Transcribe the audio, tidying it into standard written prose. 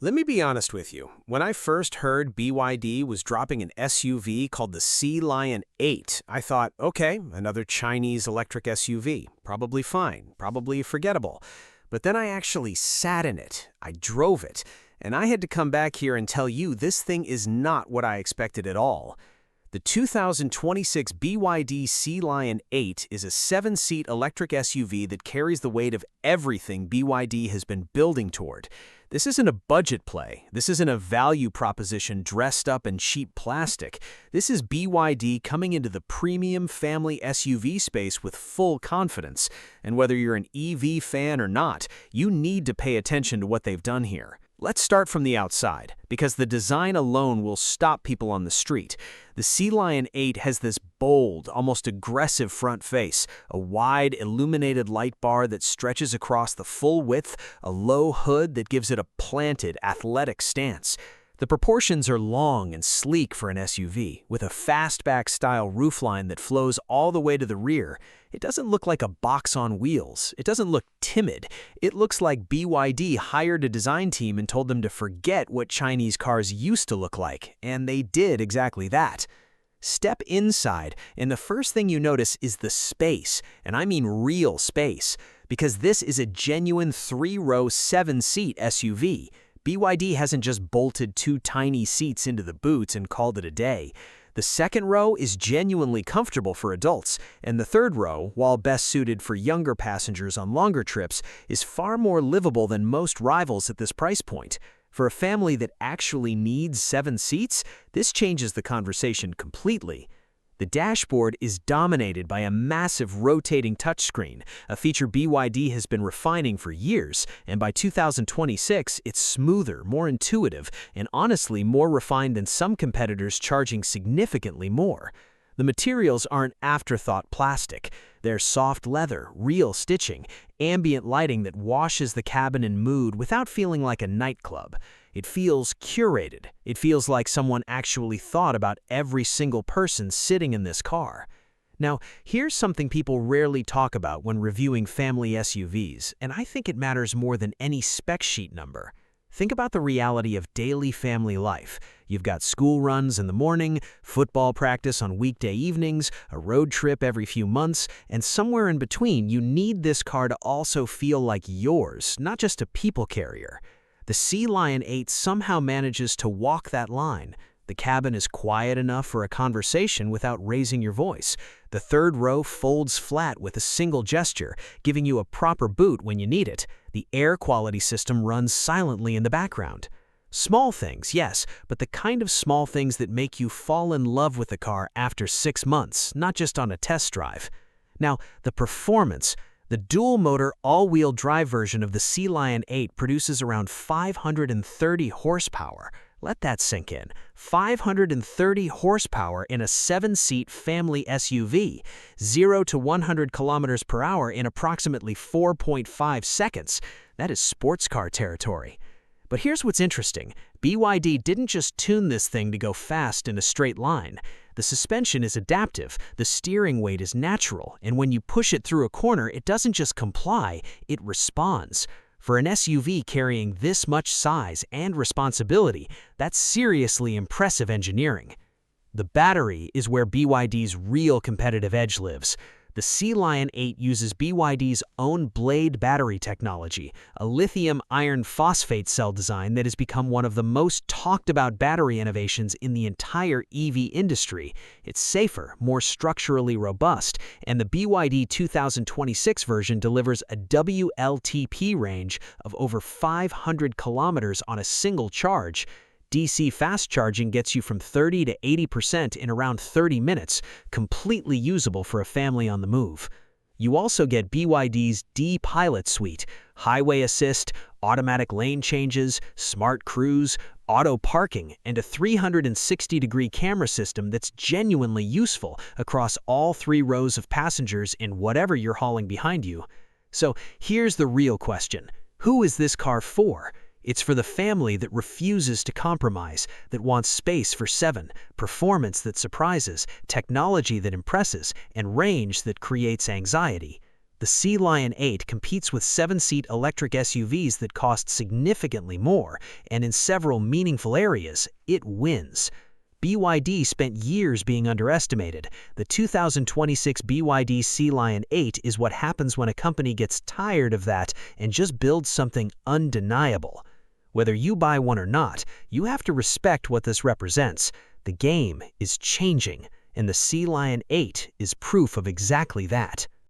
Let me be honest with you. When I first heard BYD was dropping an SUV called the Sealion 8, I thought, okay, another Chinese electric SUV. Probably fine, probably forgettable. But then I actually sat in it, I drove it, and I had to come back here and tell you this thing is not what I expected at all. The 2026 BYD Sealion 8 is a 7-seat electric SUV that carries the weight of everything BYD has been building toward. This isn't a budget play. This isn't a value proposition dressed up in cheap plastic. This is BYD coming into the premium family SUV space with full confidence. And whether you're an EV fan or not, you need to pay attention to what they've done here. Let's start from the outside, because the design alone will stop people on the street. The Sealion 8 has this bold, almost aggressive front face, a wide, illuminated light bar that stretches across the full width, a low hood that gives it a planted, athletic stance. The proportions are long and sleek for an SUV, with a fastback-style roofline that flows all the way to the rear. It doesn't look like a box on wheels. It doesn't look timid. It looks like BYD hired a design team and told them to forget what Chinese cars used to look like, and they did exactly that. Step inside, and the first thing you notice is the space, and I mean real space, because this is a genuine 3-row, 7-seat SUV. BYD hasn't just bolted 2 tiny seats into the boots and called it a day. The second row is genuinely comfortable for adults, and the third row, while best suited for younger passengers on longer trips, is far more livable than most rivals at this price point. For a family that actually needs 7 seats, this changes the conversation completely. The dashboard is dominated by a massive rotating touchscreen, a feature BYD has been refining for years, and by 2026, it's smoother, more intuitive, and honestly more refined than some competitors charging significantly more. The materials aren't afterthought plastic. They're soft leather, real stitching, ambient lighting that washes the cabin in mood without feeling like a nightclub. It feels curated. It feels like someone actually thought about every single person sitting in this car. Now, here's something people rarely talk about when reviewing family SUVs, and I think it matters more than any spec sheet number. Think about the reality of daily family life. You've got school runs in the morning, football practice on weekday evenings, a road trip every few months, and somewhere in between, you need this car to also feel like yours, not just a people carrier. The Sealion 8 somehow manages to walk that line. The cabin is quiet enough for a conversation without raising your voice. The third row folds flat with a single gesture, giving you a proper boot when you need it. The air quality system runs silently in the background. Small things, yes, but the kind of small things that make you fall in love with the car after 6 months, not just on a test drive. Now, the performance. The dual-motor, all-wheel drive version of the Sealion 8 produces around 530 horsepower. Let that sink in. 530 horsepower in a 7-seat family SUV. 0 to 100 kilometers per hour in approximately 4.5 seconds. That is sports car territory. But here's what's interesting. BYD didn't just tune this thing to go fast in a straight line. The suspension is adaptive, the steering weight is natural, and when you push it through a corner, it doesn't just comply, it responds. For an SUV carrying this much size and responsibility, that's seriously impressive engineering. The battery is where BYD's real competitive edge lives. The Sealion 8 uses BYD's own Blade battery technology, a lithium iron phosphate cell design that has become one of the most talked about battery innovations in the entire EV industry. It's safer, more structurally robust, and the BYD 2026 version delivers a WLTP range of over 500 kilometers on a single charge. DC fast charging gets you from 30 to 80% in around 30 minutes, completely usable for a family on the move. You also get BYD's DiPilot suite, highway assist, automatic lane changes, smart cruise, auto parking, and a 360-degree camera system that's genuinely useful across all 3 rows of passengers in whatever you're hauling behind you. So here's the real question. Who is this car for? It's for the family that refuses to compromise, that wants space for 7, performance that surprises, technology that impresses, and range that creates anxiety. The Sealion 8 competes with 7-seat electric SUVs that cost significantly more, and in several meaningful areas, it wins. BYD spent years being underestimated. The 2026 BYD Sealion 8 is what happens when a company gets tired of that and just builds something undeniable. Whether you buy one or not, you have to respect what this represents. The game is changing, and the Sealion 8 is proof of exactly that.